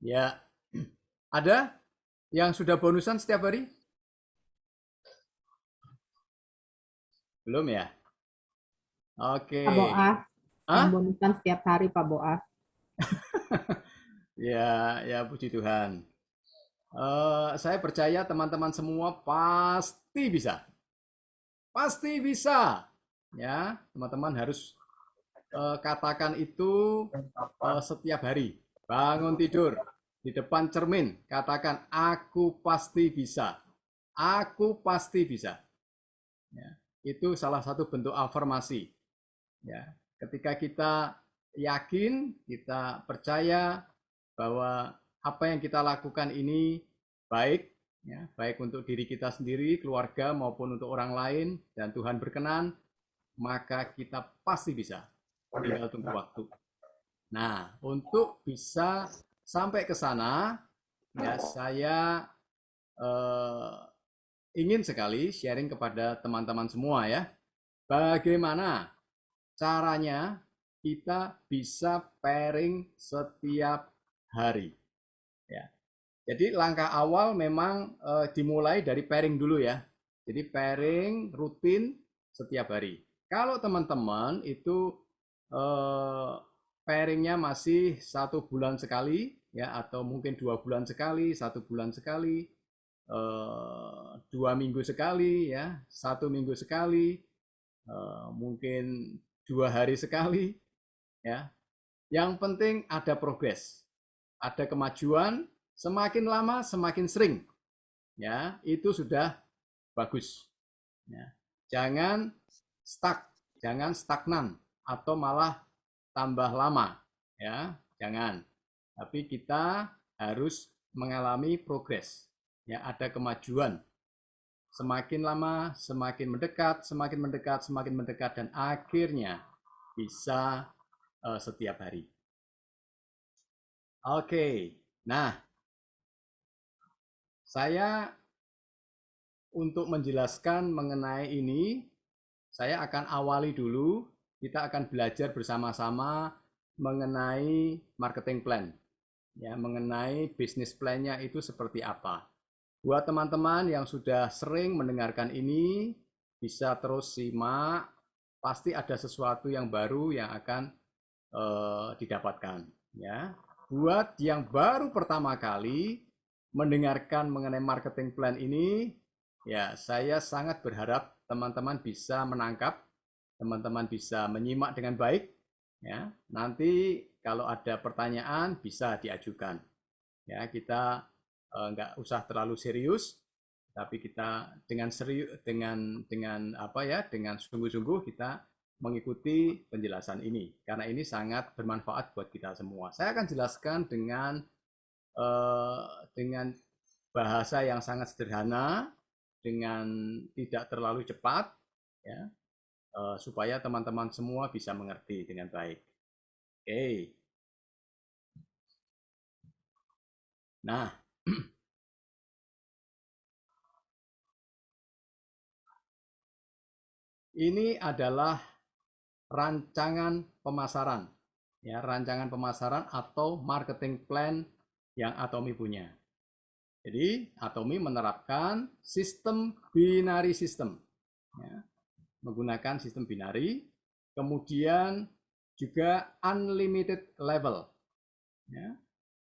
Ya, ada yang sudah bonusan setiap hari? Belum ya? Oke. Pak Boas, yang Ah? bonusan setiap hari Pak Boas. Ya, ya puji Tuhan. Saya percaya teman-teman semua pasti bisa. Pasti bisa. Ya, teman-teman harus katakan itu setiap hari. Bangun tidur di depan cermin, katakan aku pasti bisa. Aku pasti bisa. Ya, itu salah satu bentuk afirmasi. Ya, ketika kita yakin, kita percaya bahwa apa yang kita lakukan ini baik, ya, baik untuk diri kita sendiri, keluarga maupun untuk orang lain, dan Tuhan berkenan, maka kita pasti bisa. Tinggal tunggu waktu. Nah, untuk bisa sampai ke sana, ya saya eh, ingin sekali sharing kepada teman-teman semua ya. Bagaimana caranya kita bisa pairing setiap hari. Ya. Jadi langkah awal memang dimulai dari pairing dulu ya. Jadi pairing rutin setiap hari. Kalau teman-teman itu eh, pairingnya masih 1 bulan sekali ya, atau mungkin 2 bulan sekali, 1 bulan sekali, 2 minggu sekali ya, 1 minggu sekali, mungkin 2 hari sekali ya. Yang penting ada progres, ada kemajuan, semakin lama semakin sering ya, itu sudah bagus ya. Jangan stuck, jangan stagnan atau malah tambah lama ya, jangan. Tapi kita harus mengalami progres ya, ada kemajuan. Semakin lama semakin mendekat, semakin mendekat, semakin mendekat, dan akhirnya bisa setiap hari. Oke, nah saya untuk menjelaskan mengenai ini, saya akan awali dulu. Kita akan belajar bersama-sama mengenai marketing plan, ya, mengenai bisnis plan-nya itu seperti apa. Buat teman-teman yang sudah sering mendengarkan ini, bisa terus simak. Pasti ada sesuatu yang baru yang akan didapatkan. Ya, buat yang baru pertama kali mendengarkan mengenai marketing plan ini, ya saya sangat berharap teman-teman bisa menangkap, teman-teman bisa menyimak dengan baik. Ya, nanti kalau ada pertanyaan bisa diajukan. Ya, kita nggak usah terlalu serius, tapi kita dengan serius, dengan apa ya, dengan sungguh-sungguh kita mengikuti penjelasan ini karena ini sangat bermanfaat buat kita semua. Saya akan jelaskan dengan bahasa yang sangat sederhana, dengan tidak terlalu cepat, ya, supaya teman-teman semua bisa mengerti dengan baik. Oke, nah ini adalah rancangan pemasaran, ya, rancangan pemasaran atau marketing plan yang Atomi punya. Jadi Atomi menerapkan sistem binary system, ya, menggunakan sistem binary, kemudian juga unlimited level, ya,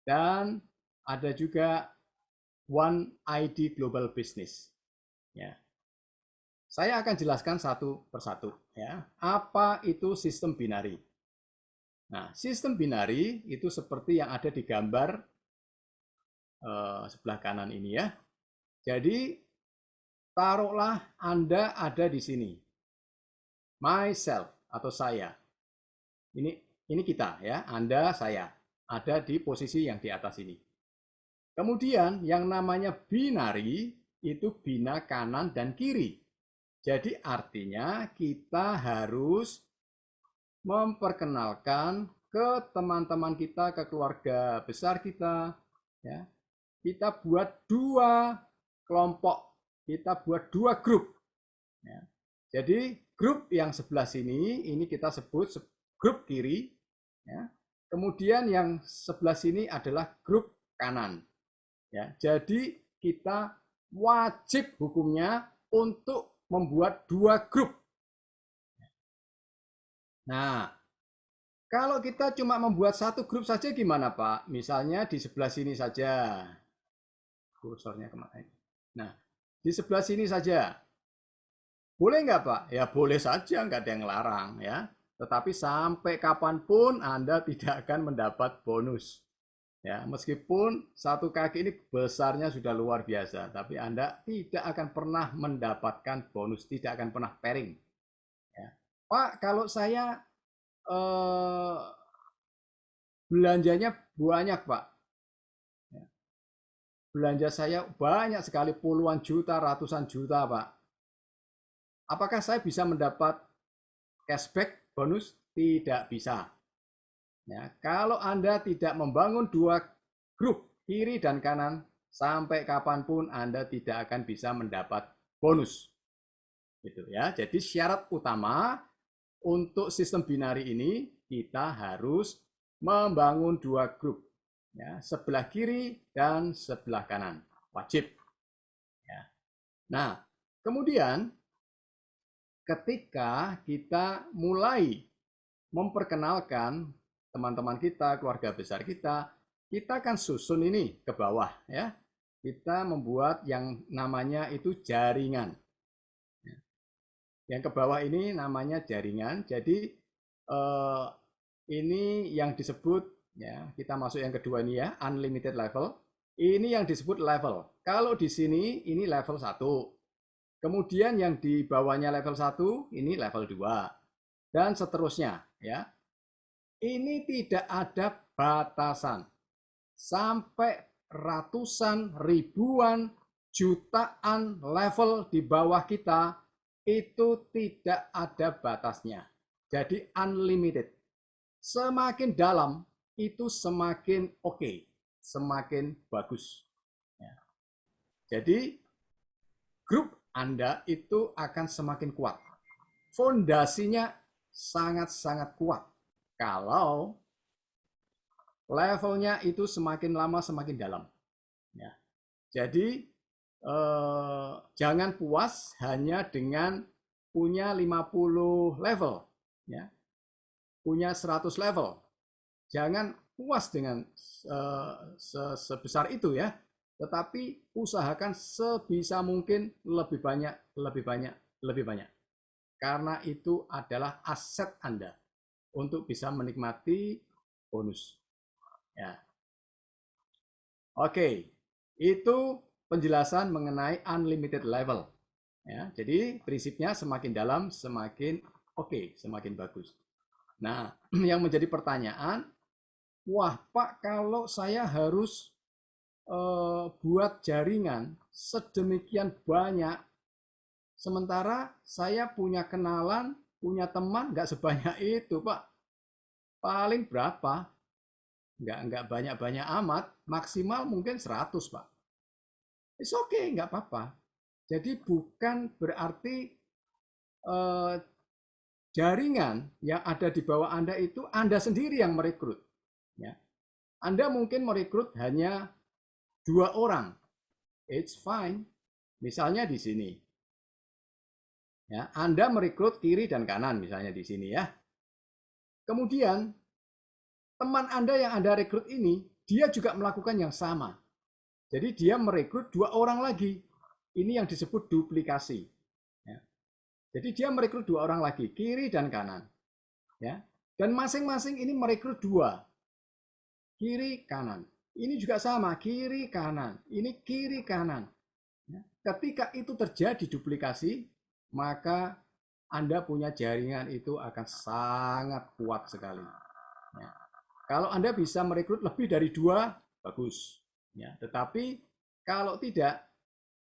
dan ada juga one ID global business. Ya, saya akan jelaskan satu persatu. Ya, apa itu sistem binary? Nah, sistem binary itu seperti yang ada di gambar sebelah kanan ini ya. Jadi, taruhlah Anda ada di sini. Myself atau saya. Ini ini kita ya, Anda, saya. Ada di posisi yang di atas ini. Kemudian yang namanya binary itu bina kanan dan kiri. Jadi artinya kita harus memperkenalkan ke teman-teman kita, ke keluarga besar kita, ya. Kita buat dua kelompok, kita buat dua grup. Ya. Jadi grup yang sebelah sini ini kita sebut grup kiri, ya. Kemudian yang sebelah sini adalah grup kanan. Ya, jadi kita wajib hukumnya untuk membuat 2 grup. Nah, kalau kita cuma membuat 1 grup saja gimana, Pak? Misalnya di sebelah sini saja. Kursornya kemana? Nah, di sebelah sini saja. Boleh nggak, Pak? Ya boleh saja, nggak ada yang larang ya. Tetapi sampai kapanpun Anda tidak akan mendapat bonus. Ya, meskipun 1 kaki ini besarnya sudah luar biasa, tapi Anda tidak akan pernah mendapatkan bonus, tidak akan pernah pairing. Ya. Pak, kalau saya belanjanya banyak, Pak. Ya. Belanja saya banyak sekali, puluhan juta, ratusan juta, Pak. Apakah saya bisa mendapat cashback bonus? Tidak bisa. Ya, kalau Anda tidak membangun 2 grup kiri dan kanan, sampai kapanpun Anda tidak akan bisa mendapat bonus. Gitu ya. Jadi syarat utama untuk sistem binari ini kita harus membangun 2 grup. Ya, sebelah kiri dan sebelah kanan. Wajib. Ya. Nah, kemudian ketika kita mulai memperkenalkan teman-teman kita, keluarga besar kita, kita akan susun ini ke bawah ya. Kita membuat yang namanya itu jaringan. Yang ke bawah ini namanya jaringan. Jadi ini yang disebut ya, kita masuk yang kedua ini ya, unlimited level. Ini yang disebut level. Kalau di sini ini level 1. Kemudian yang di bawahnya level 1, ini level 2. Dan seterusnya. Ya. Ini tidak ada batasan. Sampai ratusan, ribuan, jutaan level di bawah kita, itu tidak ada batasnya. Jadi unlimited. Semakin dalam, itu semakin oke, semakin bagus. Ya. Jadi grup Anda itu akan semakin kuat. Fondasinya sangat-sangat kuat. Kalau levelnya itu semakin lama semakin dalam. Ya. Jadi jangan puas hanya dengan punya 50 level. Ya. Punya 100 level. Jangan puas dengan sebesar itu ya. Tetapi usahakan sebisa mungkin lebih banyak, lebih banyak, lebih banyak. Karena itu adalah aset Anda untuk bisa menikmati bonus. Ya. Oke, itu penjelasan mengenai unlimited level. Ya, jadi prinsipnya semakin dalam, semakin oke, semakin bagus. Nah, yang menjadi pertanyaan, wah Pak, kalau saya harus buat jaringan sedemikian banyak, sementara saya punya kenalan, punya teman, nggak sebanyak itu Pak. Paling berapa? Nggak banyak-banyak amat, maksimal mungkin 100 Pak. It's okay, nggak apa-apa. Jadi bukan berarti jaringan yang ada di bawah Anda itu Anda sendiri yang merekrut. Ya. Anda mungkin merekrut hanya 2 orang. It's fine. Misalnya di sini. Ya, Anda merekrut kiri dan kanan misalnya di sini ya. Kemudian teman Anda yang Anda rekrut ini, dia juga melakukan yang sama. Jadi dia merekrut 2 orang lagi. Ini yang disebut duplikasi. Ya. Jadi dia merekrut 2 orang lagi, kiri dan kanan. Ya. Dan masing-masing ini merekrut 2. Kiri, kanan. Ini juga sama, kiri, kanan. Ini kiri, kanan. Ya. Ketika itu terjadi duplikasi, maka Anda punya jaringan itu akan sangat kuat sekali. Ya. Kalau Anda bisa merekrut lebih dari 2, bagus. Ya. Tetapi kalau tidak,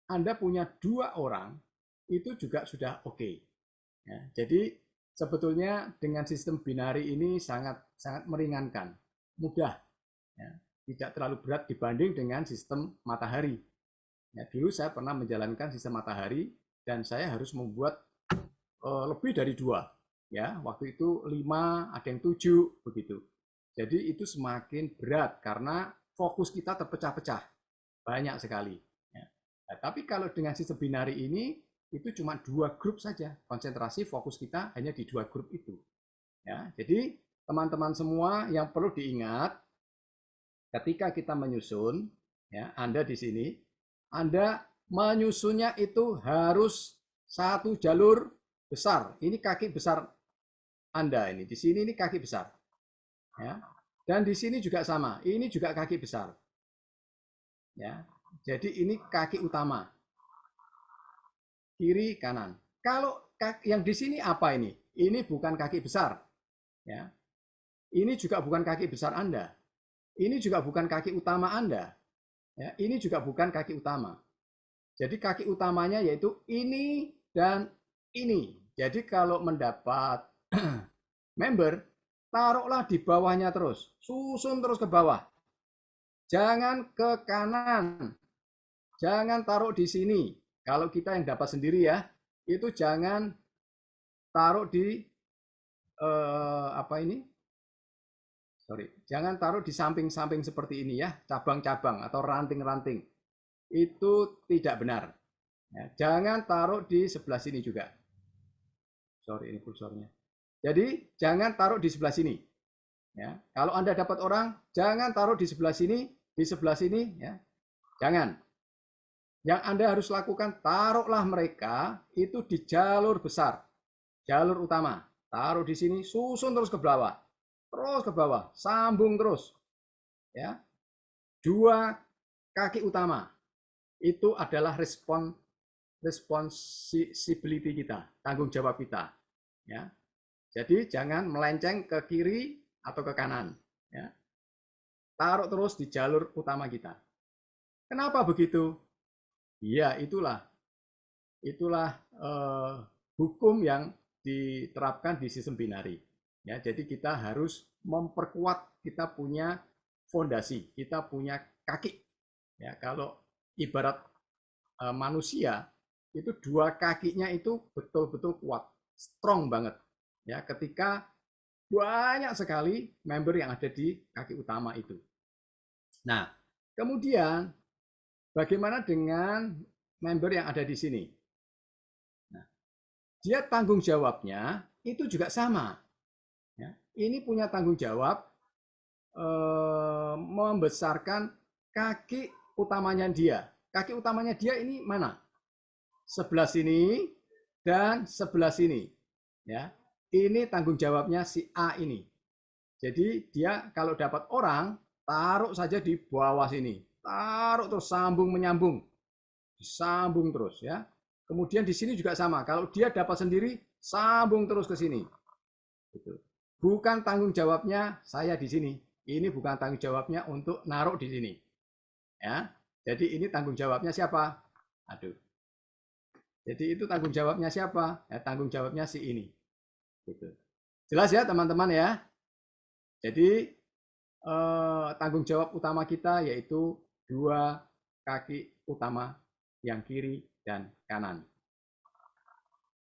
Anda punya 2 orang, itu juga sudah oke. Ya. Jadi sebetulnya dengan sistem binari ini sangat meringankan, mudah. Ya. Tidak terlalu berat dibanding dengan sistem matahari. Ya, dulu saya pernah menjalankan sistem matahari dan saya harus membuat lebih dari 2. Ya, waktu itu 5, ada yang 7 begitu. Jadi itu semakin berat karena fokus kita terpecah-pecah. Banyak sekali. Ya. Nah, tapi kalau dengan sistem binari ini, itu cuma 2 grup saja. Konsentrasi fokus kita hanya di 2 grup itu. Ya, jadi teman-teman semua yang perlu diingat, ketika kita menyusun, ya, Anda di sini, Anda menyusunnya itu harus satu jalur besar. Ini kaki besar Anda ini. Di sini ini kaki besar. Ya. Dan di sini juga sama. Ini juga kaki besar. Ya. Jadi ini kaki utama. Kiri, kanan. Kalau yang di sini apa ini? Ini bukan kaki besar. Ya. Ini juga bukan kaki besar Anda. Ini juga bukan kaki utama Anda. Ya, ini juga bukan kaki utama. Jadi kaki utamanya yaitu ini dan ini. Jadi kalau mendapat member, taruhlah di bawahnya terus. Susun terus ke bawah. Jangan ke kanan. Jangan taruh di sini. Kalau kita yang dapat sendiri ya, itu jangan taruh di apa ini? Sorry, jangan taruh di samping-samping seperti ini ya, cabang-cabang atau ranting-ranting. Itu tidak benar. Ya, jangan taruh di sebelah sini juga. Sorry, ini kursornya. Jadi jangan taruh di sebelah sini. Ya, kalau Anda dapat orang, jangan taruh di sebelah sini, ya. Jangan. Yang Anda harus lakukan, taruhlah mereka itu di jalur besar, jalur utama. Taruh di sini, susun terus ke bawah. Terus ke bawah, sambung terus. Ya. 2 kaki utama. Itu adalah responsibility kita, tanggung jawab kita. Ya. Jadi jangan melenceng ke kiri atau ke kanan. Ya. Taruh terus di jalur utama kita. Kenapa begitu? Iya, itulah hukum yang diterapkan di sistem binari. Ya, jadi kita harus memperkuat, kita punya fondasi, kita punya kaki. Ya, kalau ibarat manusia itu 2 kakinya itu betul-betul kuat, strong banget. Ya, ketika banyak sekali member yang ada di kaki utama itu. Nah, kemudian bagaimana dengan member yang ada di sini? Nah, dia tanggung jawabnya itu juga sama. Ya, ini punya tanggung jawab membesarkan kaki utamanya dia. Kaki utamanya dia ini mana? Sebelah sini dan sebelah sini. Ya, ini tanggung jawabnya si A ini. Jadi dia kalau dapat orang, taruh saja di bawah sini. Taruh terus, sambung menyambung. Sambung terus ya. Kemudian di sini juga sama. Kalau dia dapat sendiri, sambung terus ke sini. Gitu. Bukan tanggung jawabnya saya di sini. Ini bukan tanggung jawabnya untuk naruh di sini. Ya. Jadi ini tanggung jawabnya siapa? Aduh. Jadi itu tanggung jawabnya siapa? Ya, tanggung jawabnya si ini. Gitu. Jelas ya teman-teman ya. Jadi tanggung jawab utama kita yaitu 2 kaki utama yang kiri dan kanan.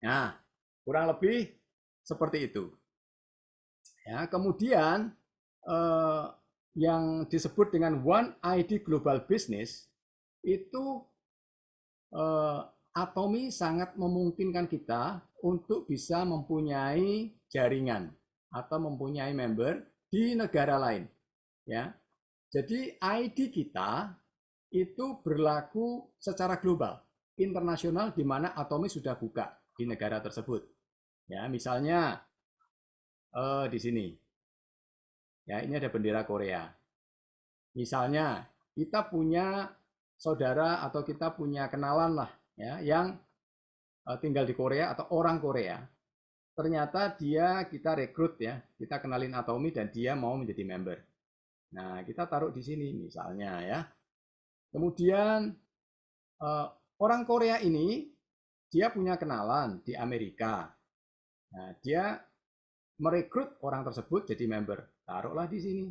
Nah, kurang lebih seperti itu. Ya, kemudian yang disebut dengan One ID Global Business itu Atomi sangat memungkinkan kita untuk bisa mempunyai jaringan atau mempunyai member di negara lain. Ya, jadi ID kita itu berlaku secara global, internasional, di mana Atomi sudah buka di negara tersebut. Ya, misalnya di sini. Ya, ini ada bendera Korea. Misalnya kita punya saudara atau kita punya kenalan lah ya yang tinggal di Korea atau orang Korea. Ternyata dia kita rekrut ya, kita kenalin Atomi dan dia mau menjadi member. Nah, kita taruh di sini misalnya ya. Kemudian orang Korea ini dia punya kenalan di Amerika. Nah, dia merekrut orang tersebut jadi member. Taruhlah di sini.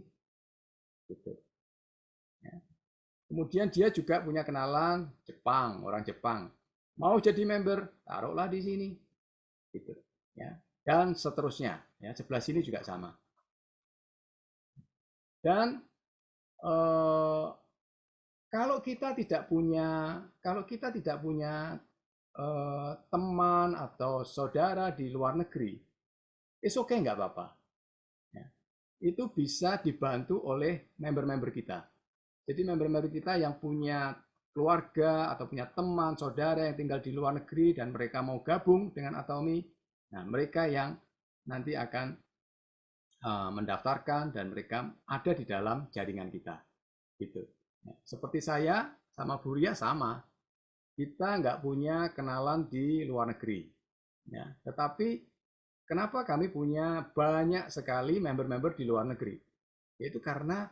Gitu. Ya. Kemudian dia juga punya kenalan Jepang, orang Jepang. Mau jadi member, taruhlah di sini. Gitu. Ya. Dan seterusnya. Ya, sebelah sini juga sama. Dan kalau kita tidak punya teman atau saudara di luar negeri, it's okay, nggak apa-apa. Ya. Itu bisa dibantu oleh member-member kita. Jadi member-member kita yang punya keluarga atau punya teman, saudara yang tinggal di luar negeri dan mereka mau gabung dengan Atomi, nah mereka yang nanti akan mendaftarkan dan mereka ada di dalam jaringan kita. Gitu. Seperti saya sama Buria sama, kita nggak punya kenalan di luar negeri. Ya, tetapi kenapa kami punya banyak sekali member-member di luar negeri? Yaitu karena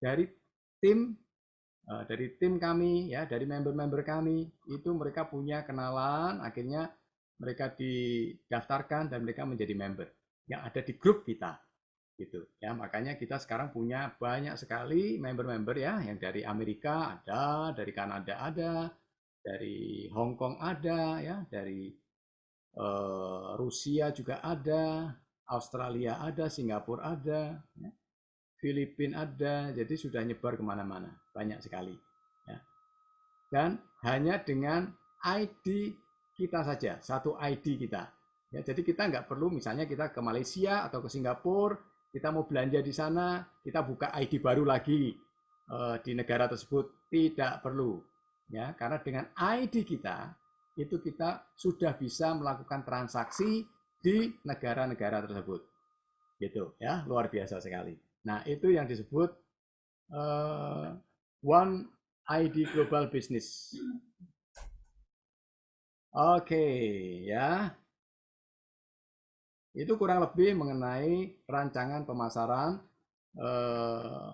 dari tim kami, ya, dari member-member kami itu mereka punya kenalan, akhirnya mereka didaftarkan dan mereka menjadi member yang ada di grup kita, gitu ya. Makanya kita sekarang punya banyak sekali member-member ya, yang dari Amerika ada, dari Kanada ada, dari Hong Kong ada, ya, dari Rusia juga ada, Australia ada, Singapura ada, ya. Filipina ada, jadi sudah nyebar kemana-mana, banyak sekali. Ya. Dan hanya dengan ID kita saja, satu ID kita. Ya, jadi kita nggak perlu, misalnya kita ke Malaysia atau ke Singapura, kita mau belanja di sana, kita buka ID baru lagi di negara tersebut, tidak perlu. Ya, karena dengan ID kita, itu kita sudah bisa melakukan transaksi di negara-negara tersebut. Gitu ya, luar biasa sekali. Nah, itu yang disebut One ID Global Business. Oke, ya. Itu kurang lebih mengenai rancangan pemasaran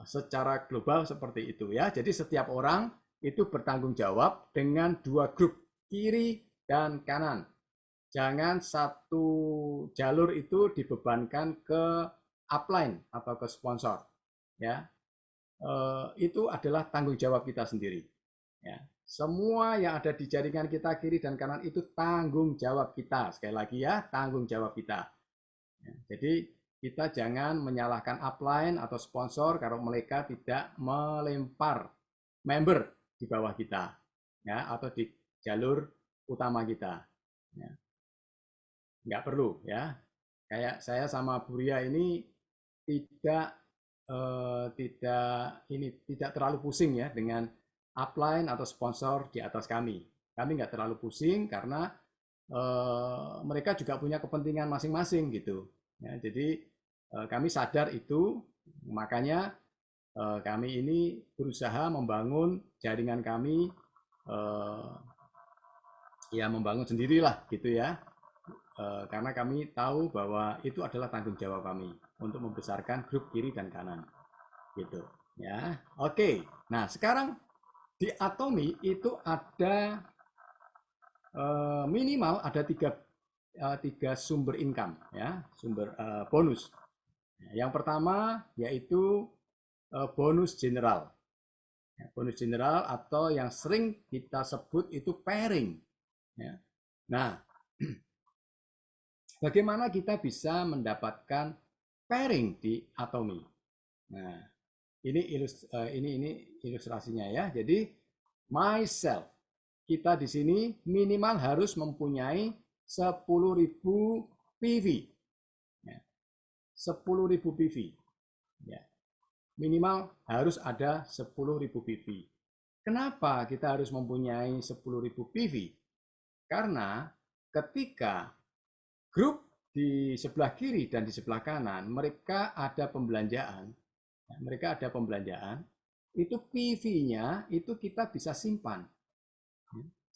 secara global seperti itu ya. Jadi setiap orang itu bertanggung jawab dengan dua grup, kiri dan kanan. Jangan satu jalur itu dibebankan ke upline atau ke sponsor. Ya, itu adalah tanggung jawab kita sendiri. Ya. Semua yang ada di jaringan kita kiri dan kanan itu tanggung jawab kita. Sekali lagi ya, tanggung jawab kita. Ya, jadi kita jangan menyalahkan upline atau sponsor kalau mereka tidak melempar member di bawah kita, ya, atau di jalur utama kita. Ya. Nggak perlu ya. Kayak saya sama Buria ini tidak tidak terlalu pusing ya dengan upline atau sponsor di atas kami. Kami nggak terlalu pusing karena mereka juga punya kepentingan masing-masing gitu. Ya, jadi kami sadar itu, makanya kami ini berusaha membangun jaringan kami, ya membangun sendirilah gitu ya. Karena kami tahu bahwa itu adalah tanggung jawab kami untuk membesarkan grup kiri dan kanan, gitu ya. Oke, nah sekarang di Atomi itu ada minimal ada tiga sumber income, ya, sumber bonus. Yang pertama yaitu bonus general, bonus general atau yang sering kita sebut itu pairing. Ya. Nah, bagaimana kita bisa mendapatkan pairing di Atomi? Nah, ini ilustrasinya ya. Jadi myself, kita di sini minimal harus mempunyai 10.000 PV. Ya. 10.000 PV. Ya. Minimal harus ada 10.000 PV. Kenapa kita harus mempunyai 10.000 PV? Karena ketika grup di sebelah kiri dan di sebelah kanan, mereka ada pembelanjaan, itu PV-nya itu kita bisa simpan.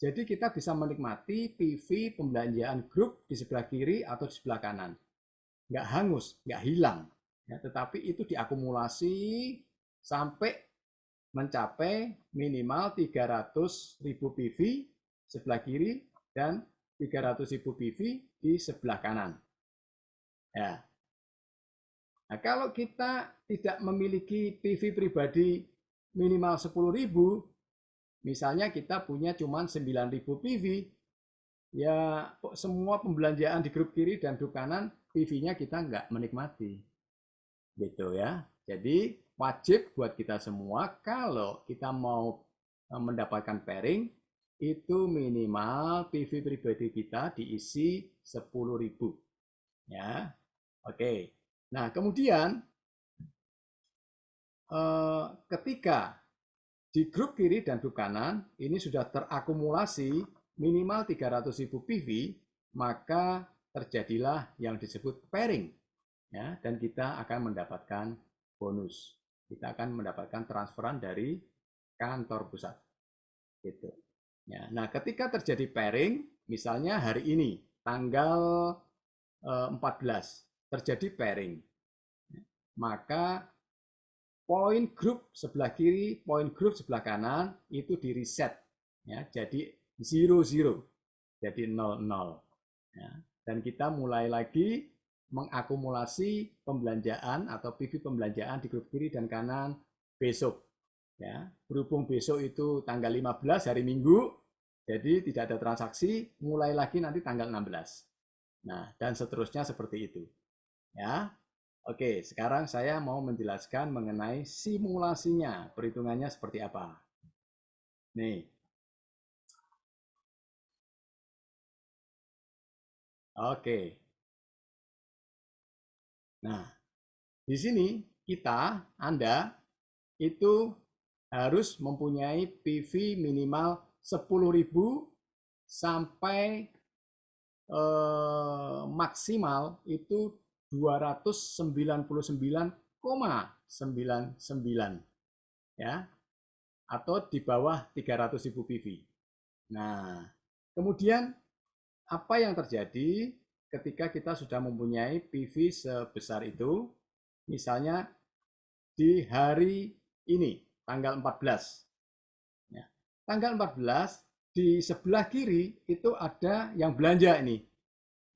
Jadi kita bisa menikmati PV pembelanjaan grup di sebelah kiri atau di sebelah kanan. Nggak hangus, nggak hilang. Ya, tetapi itu diakumulasi sampai mencapai minimal 300.000 PV sebelah kiri dan 300.000 PV di sebelah kanan. Ya. Nah, kalau kita tidak memiliki PV pribadi minimal 10.000, misalnya kita punya cuma 9.000 PV, ya semua pembelanjaan di grup kiri dan grup kanan, PV-nya kita nggak menikmati. Gitu ya. Jadi wajib buat kita semua kalau kita mau mendapatkan pairing itu minimal PV pribadi kita diisi 10.000 ya. Oke. Nah, kemudian ketika di grup kiri dan grup kanan ini sudah terakumulasi minimal 300.000 PV, maka terjadilah yang disebut pairing ya, dan kita akan mendapatkan bonus. Kita akan mendapatkan transferan dari kantor pusat. Gitu. Ya, nah, ketika terjadi pairing, misalnya hari ini tanggal 14 terjadi pairing, maka poin grup sebelah kiri, poin grup sebelah kanan itu di reset ya, jadi 00, jadi 00 ya. Dan kita mulai lagi mengakumulasi pembelanjaan atau PV pembelanjaan di grup kiri dan kanan besok ya. Berhubung besok itu tanggal 15 hari Minggu, jadi tidak ada transaksi, mulai lagi nanti tanggal 16. Nah, dan seterusnya seperti itu ya. Oke, sekarang saya mau menjelaskan mengenai simulasinya, perhitungannya seperti apa. Nih. Oke. Nah, di sini Anda itu harus mempunyai PV minimal 10.000 sampai maksimal itu 299,99 ya, atau di bawah 300.000 PV. Nah, kemudian apa yang terjadi ketika kita sudah mempunyai PV sebesar itu? Misalnya di hari ini, tanggal 14. Ya, tanggal 14 di sebelah kiri itu ada yang belanja ini.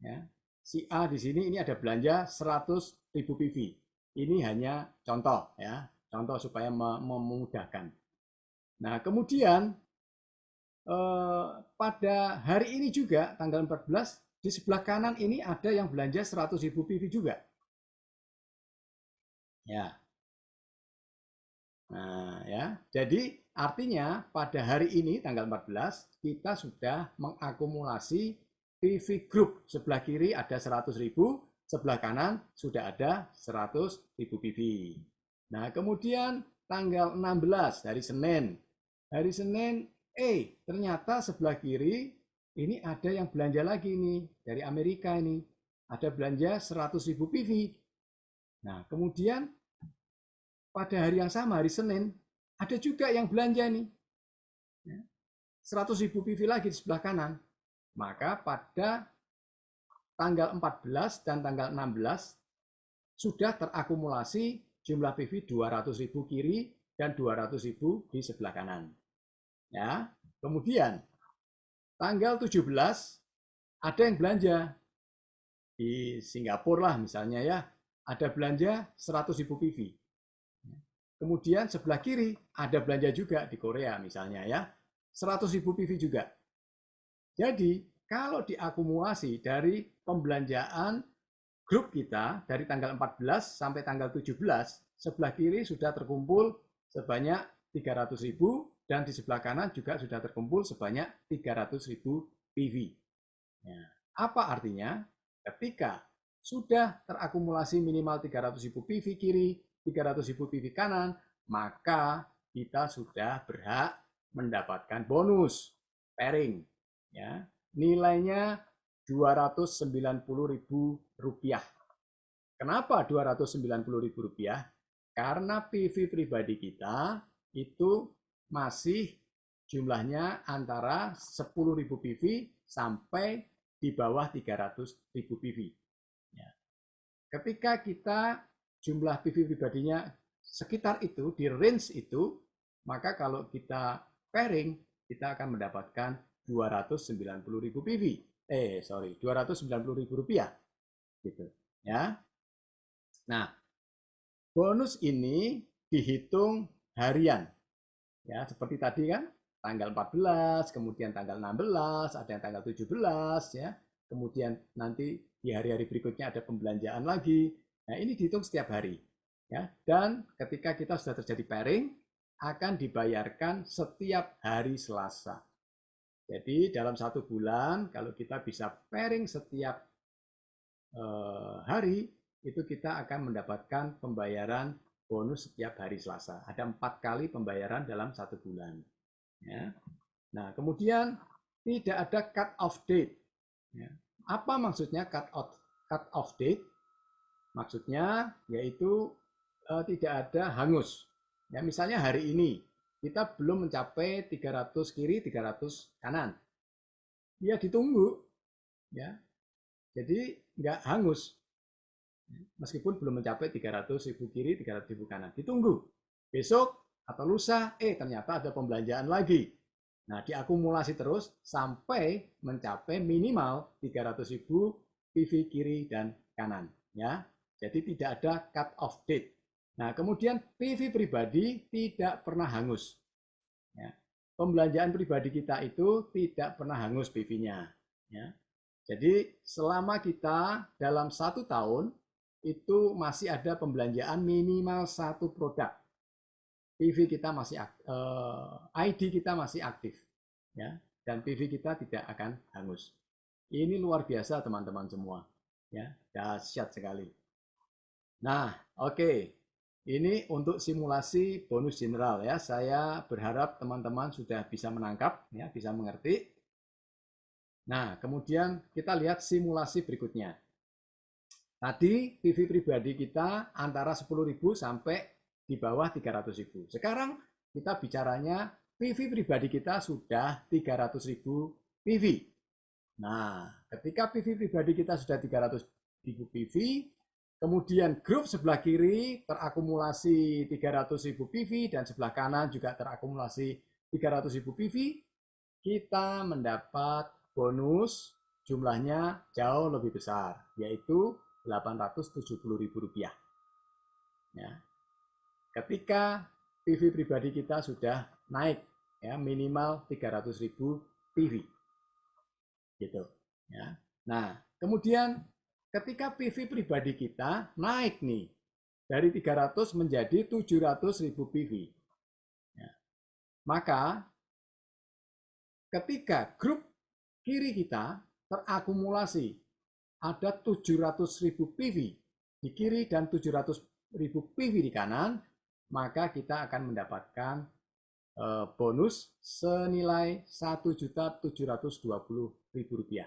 Ya, si A di sini ini ada belanja 100.000 PV. Ini hanya contoh ya, contoh supaya memudahkan. Nah, kemudian pada hari ini juga tanggal 14 di sebelah kanan ini ada yang belanja 100.000 PV juga. Ya. Nah, ya. Jadi artinya pada hari ini tanggal 14 kita sudah mengakumulasi PV group. Sebelah kiri ada 100.000, sebelah kanan sudah ada 100.000 PV. Nah, kemudian tanggal 16 hari Senin. Hari Senin ternyata sebelah kiri ini ada yang belanja lagi nih dari Amerika ini. Ada belanja 100.000 PV. Nah, kemudian pada hari yang sama, hari Senin, ada juga yang belanja nih. 100.000 PV lagi di sebelah kanan. Maka pada tanggal 14 dan tanggal 16 sudah terakumulasi jumlah PV 200.000 kiri dan 200.000 di sebelah kanan. Ya, kemudian tanggal 17 ada yang belanja di Singapura lah misalnya ya, ada belanja 100.000 PV. Kemudian sebelah kiri ada belanja juga di Korea misalnya ya, 100.000 PV juga. Jadi kalau diakumulasi dari pembelanjaan grup kita dari tanggal 14 sampai tanggal 17, sebelah kiri sudah terkumpul sebanyak 300.000 dan di sebelah kanan juga sudah terkumpul sebanyak 300.000 PV. Ya. Apa artinya? Ketika sudah terakumulasi minimal 300.000 PV kiri, 300.000 PV kanan, maka kita sudah berhak mendapatkan bonus pairing. Ya. Nilainya Rp290.000. Kenapa Rp290.000? Karena PV pribadi kita itu masih jumlahnya antara 10.000 PV sampai di bawah 300.000 PV. Ya. Ketika kita jumlah PV pribadinya sekitar itu, di range itu, maka kalau kita pairing, kita akan mendapatkan Rp290.000 PV. Rp290.000. Gitu. Ya. Nah, bonus ini dihitung harian. Ya, seperti tadi kan, tanggal 14, kemudian tanggal 16, ada yang tanggal 17 ya. Kemudian nanti di hari-hari berikutnya ada pembelanjaan lagi. Nah, ini dihitung setiap hari. Ya, dan ketika kita sudah terjadi pairing, akan dibayarkan setiap hari Selasa. Jadi dalam 1 bulan, kalau kita bisa pairing setiap hari, itu kita akan mendapatkan pembayaran bonus setiap hari Selasa. Ada 4 kali pembayaran dalam 1 bulan. Ya. Nah, kemudian tidak ada cut off date. Ya. Apa maksudnya cut off date? Maksudnya yaitu tidak ada hangus. Ya, misalnya hari ini kita belum mencapai 300 kiri, 300 kanan. Ya ditunggu, ya. Jadi nggak hangus. Meskipun belum mencapai 300.000 kiri, 300.000 kanan. Ditunggu. Besok atau lusa, ternyata ada pembelanjaan lagi. Nah, diakumulasi terus sampai mencapai minimal 300.000 PV kiri dan kanan. Ya, jadi tidak ada cut off date. Nah, kemudian PV pribadi tidak pernah hangus. Ya. Pembelanjaan pribadi kita itu tidak pernah hangus PV-nya. Ya. Jadi selama kita dalam 1 tahun itu masih ada pembelanjaan minimal 1 produk. PV kita masih ID kita masih aktif, ya, dan PV kita tidak akan hangus. Ini luar biasa teman-teman semua, ya, dahsyat sekali. Nah, oke. Ini untuk simulasi bonus general ya. Saya berharap teman-teman sudah bisa menangkap ya, bisa mengerti. Nah, kemudian kita lihat simulasi berikutnya. Tadi PV pribadi kita antara 10.000 sampai di bawah 300.000. Sekarang kita bicaranya PV pribadi kita sudah 300.000 PV. Nah, ketika PV pribadi kita sudah 300.000 PV, kemudian grup sebelah kiri terakumulasi 300.000 PV dan sebelah kanan juga terakumulasi 300.000 PV, kita mendapat bonus jumlahnya jauh lebih besar, yaitu Rp870.000. Ya. Ketika PV pribadi kita sudah naik, ya, minimal 300.000 PV. Gitu. Ya. Nah, kemudian ketika PV pribadi kita naik nih dari 300 menjadi 700.000 PV. Ya. Maka ketika grup kiri kita terakumulasi ada 700.000 PV di kiri dan 700.000 PV di kanan, maka kita akan mendapatkan bonus senilai Rp1.720.000.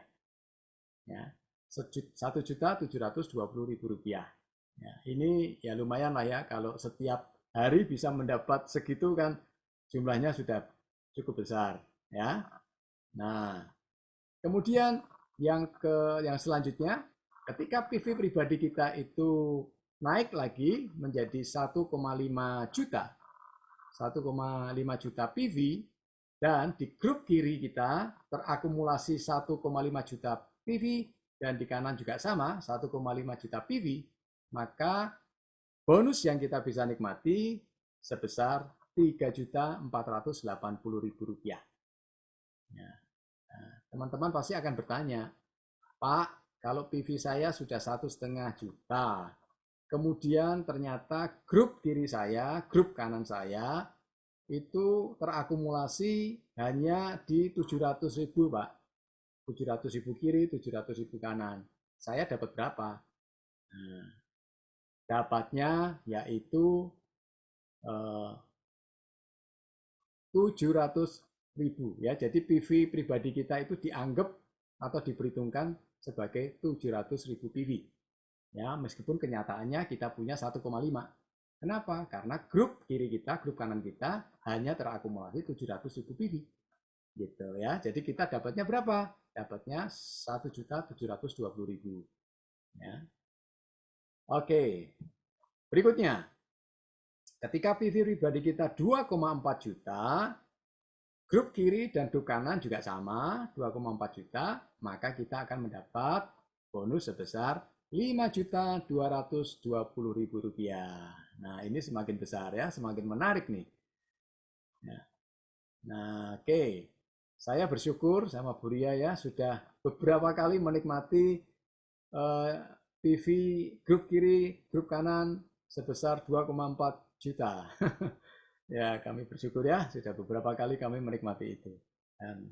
Ya, Rp1.720.000. Ya, ini ya lumayan lah ya, kalau setiap hari bisa mendapat segitu kan jumlahnya sudah cukup besar ya. Nah, kemudian yang selanjutnya, ketika PV pribadi kita itu naik lagi menjadi 1,5 juta, 1,5 juta PV, dan di grup kiri kita terakumulasi 1,5 juta PV dan di kanan juga sama 1,5 juta PV, maka bonus yang kita bisa nikmati sebesar Rp3.480.000. Ya. Nah, teman-teman pasti akan bertanya, Pak, kalau PV saya sudah 1,5 juta, kemudian ternyata grup kiri saya, grup kanan saya itu terakumulasi hanya di 700.000, Pak. 700.000 kiri, 700.000 kanan. Saya dapat berapa? Nah, dapatnya yaitu 700.000 ya. Jadi PV pribadi kita itu dianggap atau diperhitungkan sebagai 700.000 PV. Ya, meskipun kenyataannya kita punya 1,5. Kenapa? Karena grup kiri kita, grup kanan kita hanya terakumulasi 700.000 PV. Gitu ya. Jadi kita dapatnya berapa? Dapatnya 1.720.000. Ya. Oke. Berikutnya, ketika PV pribadi kita 2,4 juta, grup kiri dan grup kanan juga sama, 2,4 juta, maka kita akan mendapat bonus sebesar Rp5.220.000. Nah, ini semakin besar ya, semakin menarik nih. Nah, oke. Saya bersyukur sama Bu Ria ya, sudah beberapa kali menikmati PV grup kiri, grup kanan, sebesar 2,4 juta. Ya, kami bersyukur ya, sudah beberapa kali kami menikmati itu. Dan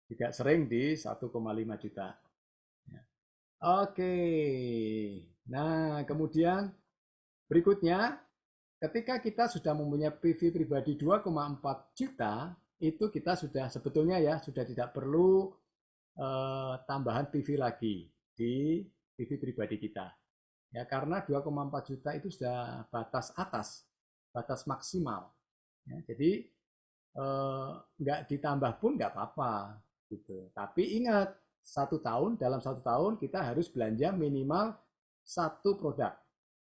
juga sering di 1,5 juta. Ya. Oke, nah kemudian berikutnya, ketika kita sudah mempunyai PV pribadi 2,4 juta, itu kita sudah sebetulnya ya, sudah tidak perlu tambahan PV lagi di PV pribadi kita. Ya, karena 2,4 juta itu sudah batas atas, batas maksimal. Ya, jadi nggak ditambah pun nggak apa-apa gitu. Tapi ingat, dalam 1 tahun kita harus belanja minimal 1 produk.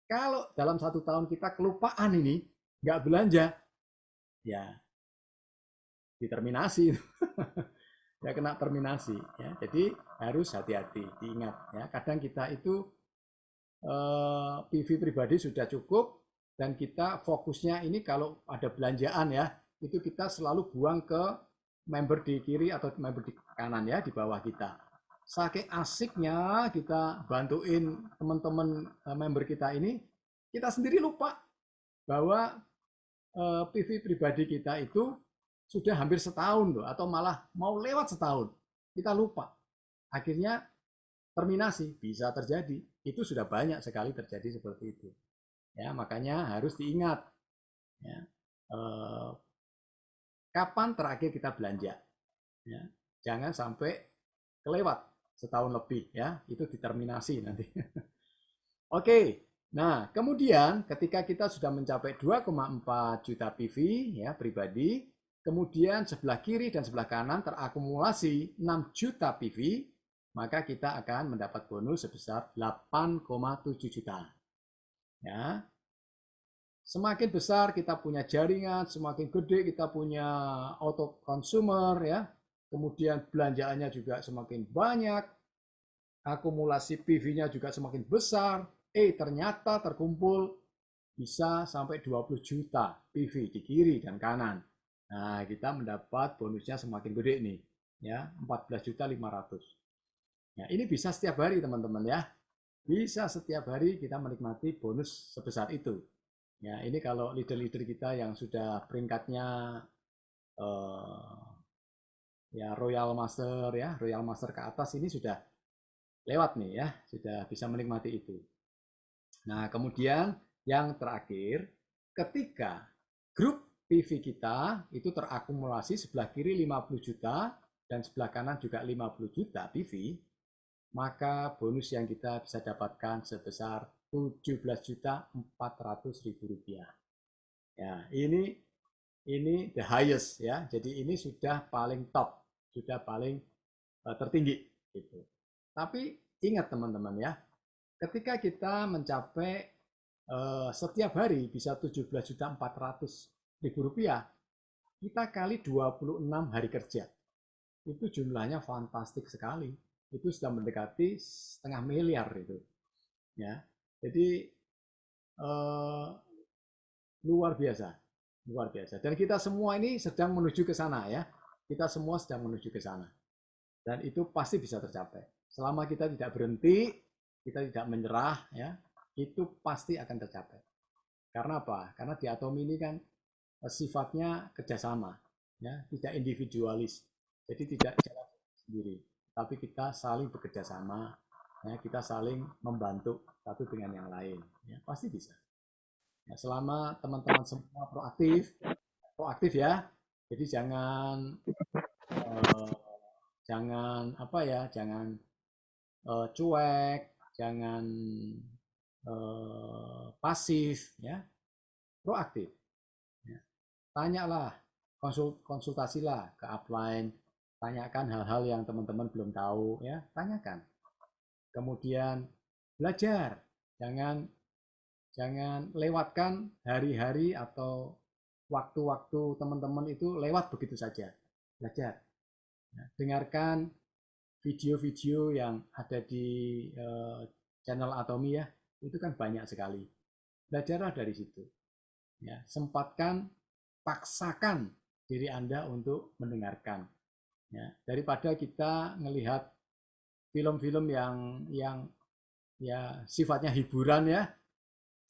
Kalau dalam 1 tahun kita kelupaan ini nggak belanja, ya diterminasi, ya kena terminasi. Ya, jadi harus hati-hati, diingat. Ya, kadang kita itu PV pribadi sudah cukup dan kita fokusnya ini kalau ada belanjaan ya, itu kita selalu buang ke member di kiri atau member di kanan ya, di bawah kita. Saking asiknya kita bantuin teman-teman member kita ini, kita sendiri lupa bahwa PV pribadi kita itu sudah hampir setahun loh, atau malah mau lewat setahun. Kita lupa. Akhirnya terminasi bisa terjadi. Itu sudah banyak sekali terjadi seperti itu. Ya, makanya harus diingat. Ya, kapan terakhir kita belanja? Ya, jangan sampai kelewat setahun lebih ya, itu diterminasi nanti. Oke, nah kemudian ketika kita sudah mencapai 2,4 juta PV ya pribadi, kemudian sebelah kiri dan sebelah kanan terakumulasi 6 juta PV, maka kita akan mendapat bonus sebesar 8,7 juta. Ya. Semakin besar kita punya jaringan, semakin gede kita punya auto consumer ya. Kemudian belanjaannya juga semakin banyak, akumulasi PV-nya juga semakin besar. Ternyata terkumpul bisa sampai 20 juta PV di kiri dan kanan. Nah, kita mendapat bonusnya semakin gede nih, ya 14.500.000. Nah, ini bisa setiap hari teman-teman ya. Bisa setiap hari kita menikmati bonus sebesar itu. Ya, ini kalau leader-leader kita yang sudah peringkatnya ya Royal Master ya, Royal Master ke atas ini sudah lewat nih ya, sudah bisa menikmati itu. Nah, kemudian yang terakhir, ketika grup PV kita itu terakumulasi sebelah kiri 50 juta dan sebelah kanan juga 50 juta PV, maka bonus yang kita bisa dapatkan sebesar 17.400.000 rupiah. Ya, ini the highest ya. Jadi ini sudah paling top, sudah paling tertinggi gitu. Tapi ingat teman-teman ya, ketika kita mencapai setiap hari bisa 17.400.000 rupiah, kita kali 26 hari kerja. Itu jumlahnya fantastik sekali. Itu sudah mendekati setengah miliar itu. Ya. Jadi luar biasa, luar biasa. Dan kita semua ini sedang menuju ke sana ya. Kita semua sedang menuju ke sana. Dan itu pasti bisa tercapai. Selama kita tidak berhenti, kita tidak menyerah ya, itu pasti akan tercapai. Karena apa? Karena di Atom ini kan sifatnya kerjasama, ya, tidak individualis. Jadi tidak jalan sendiri, tapi kita saling bekerja sama, ya, kita saling membantu satu dengan yang lain, ya, pasti bisa. Ya, selama teman-teman semua proaktif, proaktif ya. Jadi jangan jangan apa ya, jangan cuek, jangan pasif, ya, proaktif. Ya. Tanyalah, konsultasilah ke upline, tanyakan hal-hal yang teman-teman belum tahu, ya, tanyakan. Kemudian belajar, jangan lewatkan hari-hari atau waktu-waktu teman-teman itu lewat begitu saja. Belajar, ya, dengarkan video-video yang ada di channel Atomi ya, itu kan banyak sekali. Belajarlah dari situ. Ya, sempatkan, paksakan diri Anda untuk mendengarkan. Ya, daripada kita melihat film-film yang ya sifatnya hiburan ya,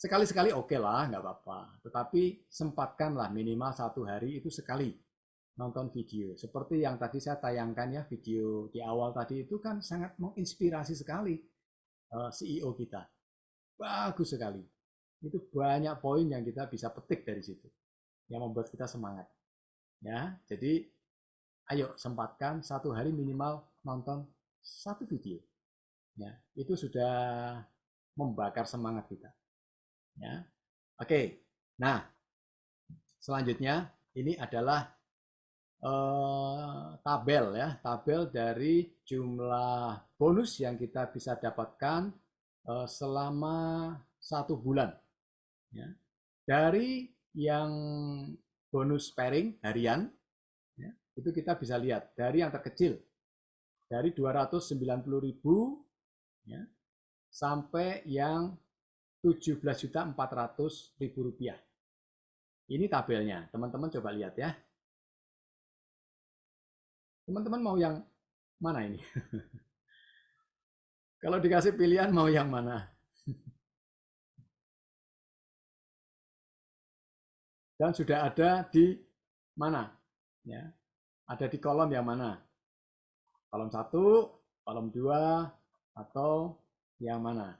Sekali-sekali oke lah, nggak apa-apa. Tetapi sempatkanlah minimal 1 hari itu sekali nonton video. Seperti yang tadi saya tayangkan ya, video di awal tadi itu kan sangat menginspirasi sekali CEO kita. Bagus sekali. Itu banyak poin yang kita bisa petik dari situ. Yang membuat kita semangat. Ya, jadi ayo sempatkan 1 hari minimal nonton 1 video. Ya, itu sudah membakar semangat kita. Ya. Oke. Nah, selanjutnya ini adalah tabel ya, tabel dari jumlah bonus yang kita bisa dapatkan selama 1 bulan. Ya. Dari yang bonus pairing harian, ya, itu kita bisa lihat dari yang terkecil, dari 290.000 ya, sampai yang 17.400.000 rupiah. Ini tabelnya, teman-teman coba lihat ya. Teman-teman mau yang mana ini? Kalau dikasih pilihan mau yang mana? Dan sudah ada di mana? Ya, ada di kolom yang mana? Kolom 1, kolom 2, atau yang mana?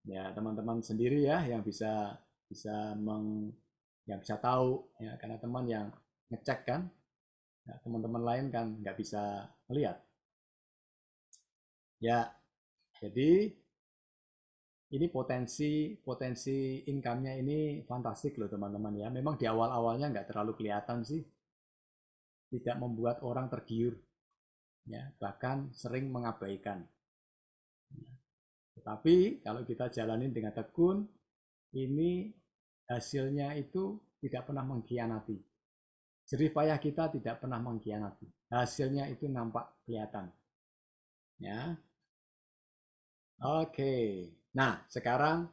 Ya, teman-teman sendiri ya yang bisa yang bisa tahu ya, karena teman yang ngecek kan. Ya, teman-teman lain kan nggak bisa melihat. Ya, jadi ini potensi income-nya ini fantastik loh teman-teman ya. Memang di awal-awalnya nggak terlalu kelihatan sih, tidak membuat orang tergiur, ya bahkan sering mengabaikan. Tetapi kalau kita jalanin dengan tekun, ini hasilnya itu tidak pernah mengkhianati. Jerih payah kita tidak pernah mengkhianati. Hasilnya itu nampak kelihatan. Ya. Oke. Nah, sekarang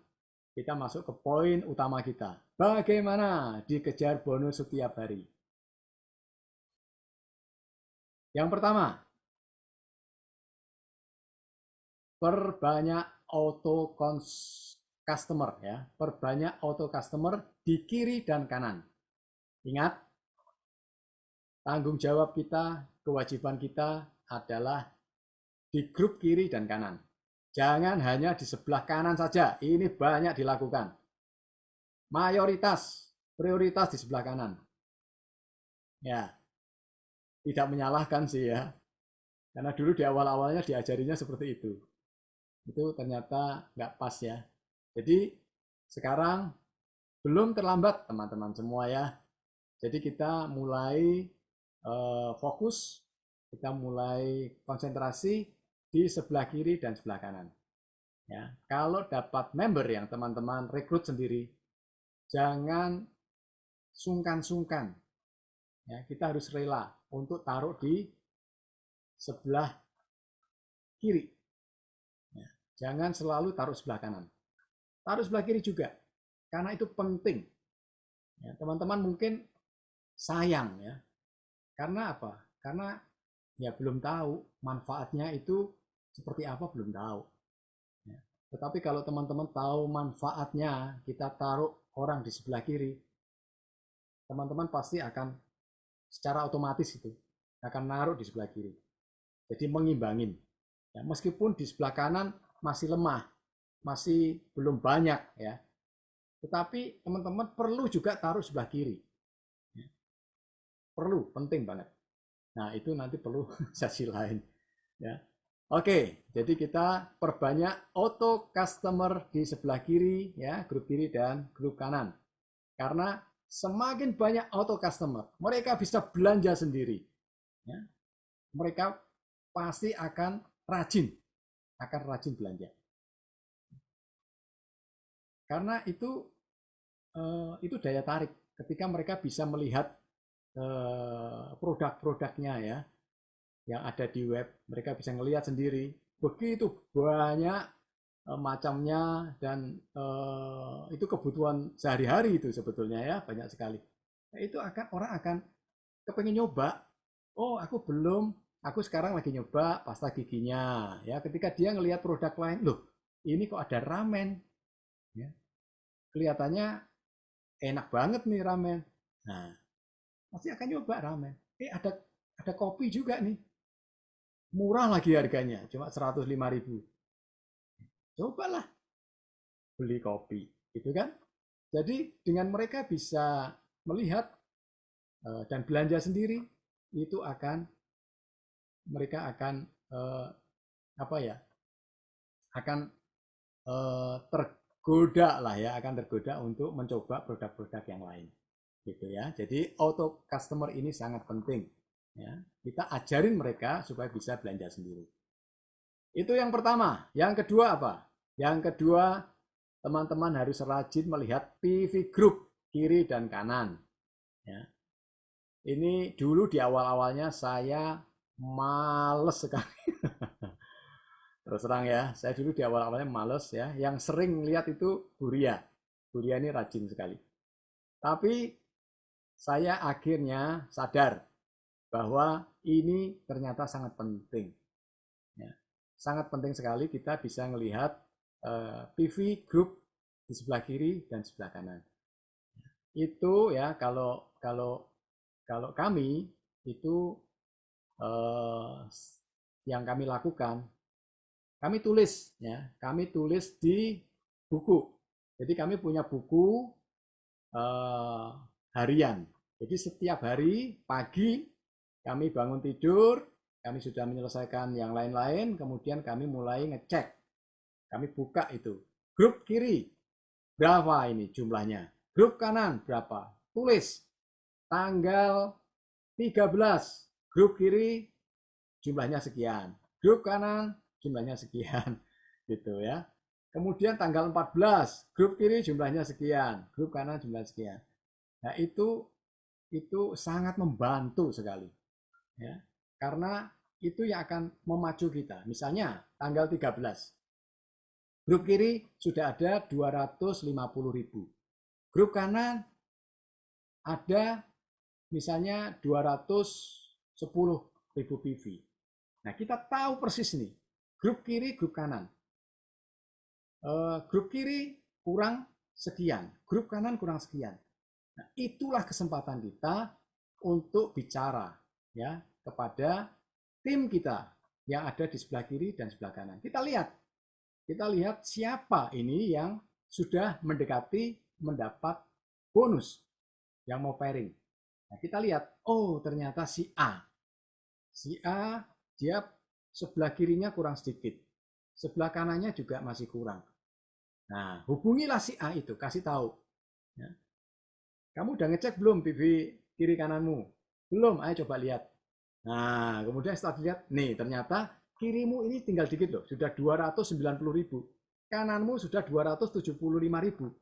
kita masuk ke poin utama kita. Bagaimana dikejar bonus setiap hari? Yang pertama, perbanyak auto customer ya, perbanyak auto customer di kiri dan kanan. Ingat, tanggung jawab kita, kewajiban kita adalah di grup kiri dan kanan. Jangan hanya di sebelah kanan saja, ini banyak dilakukan. Mayoritas, prioritas di sebelah kanan. Ya, tidak menyalahkan sih ya, karena dulu di awal-awalnya diajarinya seperti itu. Itu ternyata nggak pas ya. Jadi sekarang belum terlambat teman-teman semua ya. Jadi kita mulai fokus, kita mulai konsentrasi di sebelah kiri dan sebelah kanan. Ya, kalau dapat member yang teman-teman rekrut sendiri, jangan sungkan-sungkan. Ya, kita harus rela untuk taruh di sebelah kiri. Ya, jangan selalu taruh sebelah kanan. Taruh sebelah kiri juga, karena itu penting. Ya, teman-teman mungkin sayang ya, karena apa? Karena ya belum tahu manfaatnya itu seperti apa, belum tahu. Ya. Tetapi kalau teman-teman tahu manfaatnya, kita taruh orang di sebelah kiri, teman-teman pasti akan secara otomatis itu akan naruh di sebelah kiri. Jadi mengimbangin. Ya, meskipun di sebelah kanan masih lemah, masih belum banyak ya. Tetapi teman-teman perlu juga taruh sebelah kiri. Ya. Perlu, penting banget. Nah, itu nanti perlu sesi lain. Ya. Oke, jadi kita perbanyak auto customer di sebelah kiri, ya, grup kiri dan grup kanan. Karena semakin banyak auto customer, mereka bisa belanja sendiri. Ya. Mereka pasti akan rajin belanja. Karena itu daya tarik ketika mereka bisa melihat produk-produknya ya yang ada di web, mereka bisa ngelihat sendiri begitu banyak macamnya dan itu kebutuhan sehari-hari itu sebetulnya ya banyak sekali. Nah, itu orang akan kepengen nyoba. Oh, aku belum, aku sekarang lagi nyoba pasta giginya ya. Ketika dia ngelihat produk lain, loh ini kok ada ramen, kelihatannya enak banget nih ramen. Nah, pasti akan nyoba ramen. Ada kopi juga nih. Murah lagi harganya, cuma 105.000. Cobalah beli kopi, gitu kan? Jadi dengan mereka bisa melihat dan belanja sendiri, itu akan mereka akan apa ya? Akan tergoda lah ya, akan tergoda untuk mencoba produk-produk yang lain, gitu ya. Jadi auto customer ini sangat penting, ya. Kita ajarin mereka supaya bisa belanja sendiri. Itu yang pertama. Yang kedua apa? Yang kedua, teman-teman harus rajin melihat PV group kiri dan kanan. Ya. Ini dulu di awal-awalnya saya males sekali. Terus terang ya, saya dulu di awal-awalnya males ya. Yang sering lihat itu Buria. Buria ini rajin sekali. Tapi saya akhirnya sadar bahwa ini ternyata sangat penting. Ya. Sangat penting sekali kita bisa melihat PV group di sebelah kiri dan sebelah kanan. Itu ya kalau kami itu yang kami lakukan, kami tulis di buku. Jadi kami punya buku harian. Jadi setiap hari pagi kami bangun tidur, kami sudah menyelesaikan yang lain-lain, kemudian kami mulai ngecek. Kami buka itu. Grup kiri, berapa ini jumlahnya? Grup kanan, berapa? Tulis. Tanggal 13, grup kiri jumlahnya sekian. Grup kanan jumlahnya sekian. Gitu ya. Kemudian tanggal 14, grup kiri jumlahnya sekian. Grup kanan jumlahnya sekian. Nah itu sangat membantu sekali. Ya. Karena itu yang akan memacu kita. Misalnya tanggal 13, grup kiri sudah ada 250.000. Grup kanan ada misalnya 210.000 PV. Nah, kita tahu persis nih, grup kiri, grup kanan. Grup kiri kurang sekian, grup kanan kurang sekian. Nah, itulah kesempatan kita untuk bicara ya kepada tim kita yang ada di sebelah kiri dan sebelah kanan. Kita lihat siapa ini yang sudah mendekati mendapat bonus yang mau pairing. Nah, kita lihat, oh ternyata si A. Si A dia sebelah kirinya kurang sedikit. Sebelah kanannya juga masih kurang. Nah, hubungilah si A itu, kasih tahu. Ya. Kamu udah ngecek belum PV kiri kananmu? Belum, ayo coba lihat. Nah, kemudian setelah dilihat, nih ternyata kirimu ini tinggal dikit loh, sudah 290.000. Kananmu sudah 275.000.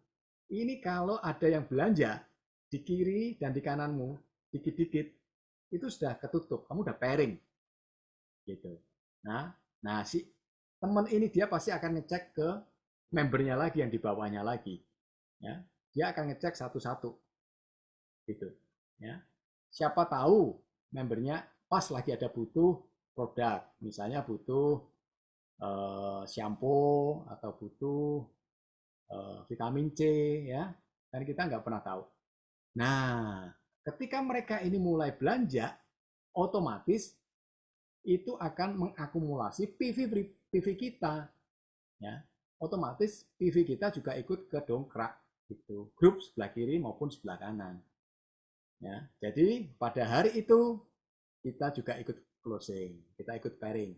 Ini kalau ada yang belanja di kiri dan di kananmu dikit-dikit, itu sudah ketutup, kamu udah pairing. Gitu. Nah si teman ini dia pasti akan ngecek ke membernya lagi yang di bawahnya lagi. Ya, dia akan ngecek satu-satu. Gitu. Ya. Siapa tahu membernya pas lagi ada butuh produk, misalnya butuh shampoo atau butuh vitamin C, ya, dan kita nggak pernah tahu. Nah, ketika mereka ini mulai belanja, otomatis itu akan mengakumulasi PV kita, ya. Otomatis PV kita juga ikut ke dongkrak, gitu. Grup sebelah kiri maupun sebelah kanan. Ya, jadi pada hari itu kita juga ikut closing, kita ikut pairing.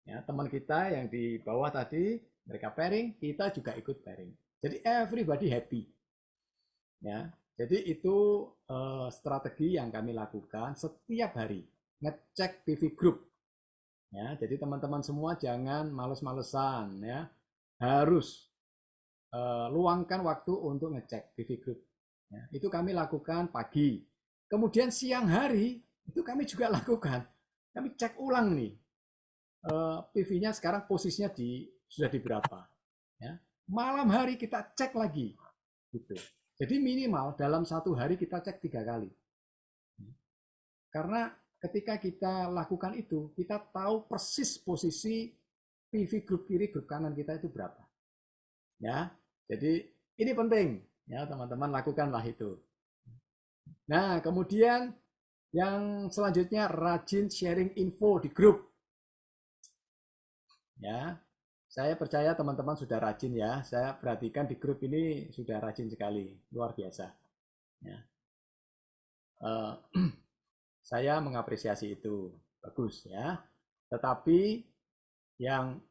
Ya, teman kita yang di bawah tadi mereka pairing, kita juga ikut pairing. Jadi everybody happy. Ya, jadi itu strategi yang kami lakukan setiap hari, ngecek PV group. Ya, jadi teman-teman semua jangan males-malesan ya. Harus luangkan waktu untuk ngecek PV group. Ya, itu kami lakukan pagi. Kemudian siang hari itu kami juga lakukan. Kami cek ulang nih. PV-nya sekarang posisinya sudah di berapa. Ya. Malam hari kita cek lagi. Gitu. Jadi minimal dalam satu hari kita cek 3 kali. Karena ketika kita lakukan itu, kita tahu persis posisi PV grup kiri, grup kanan kita itu berapa. Ya, jadi ini penting. Ya, teman-teman lakukanlah itu. Nah, kemudian yang selanjutnya rajin sharing info di grup. Ya, saya percaya teman-teman sudah rajin ya. Saya perhatikan di grup ini sudah rajin sekali, luar biasa. Ya. Uh, saya mengapresiasi itu, bagus ya. Tetapi yang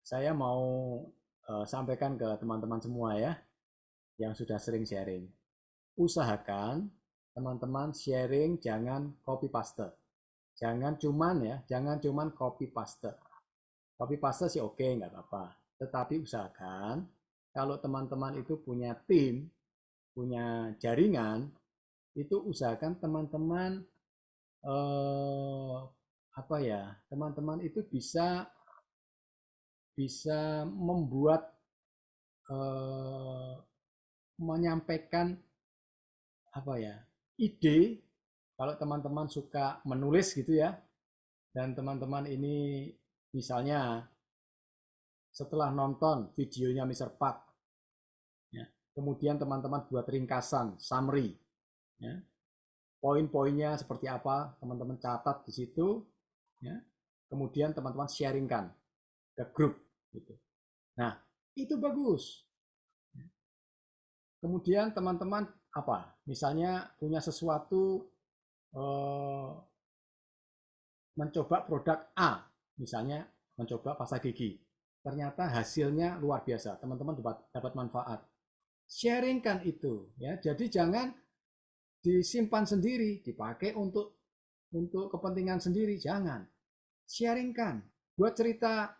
saya mau sampaikan ke teman-teman semua ya, yang sudah sering sharing, usahakan teman-teman sharing jangan copy paste. Jangan cuman copy paste. Copy paste sih oke, nggak apa-apa. Tetapi usahakan kalau teman-teman itu punya tim, punya jaringan, itu usahakan teman-teman apa ya? Teman-teman itu bisa membuat menyampaikan apa ya? Ide. Kalau teman-teman suka menulis gitu ya, dan teman-teman ini misalnya setelah nonton videonya Mr. Park, ya, kemudian teman-teman buat ringkasan, summary, ya, poin-poinnya seperti apa, teman-teman catat di situ, ya, kemudian teman-teman sharingkan ke grup, gitu. Nah, itu bagus. Kemudian teman-teman apa? Misalnya punya sesuatu mencoba produk A, misalnya mencoba pasta gigi. Ternyata hasilnya luar biasa, teman-teman dapat manfaat. Sharingkan itu, ya. Jadi jangan disimpan sendiri, dipakai untuk kepentingan sendiri, jangan. Sharingkan, buat cerita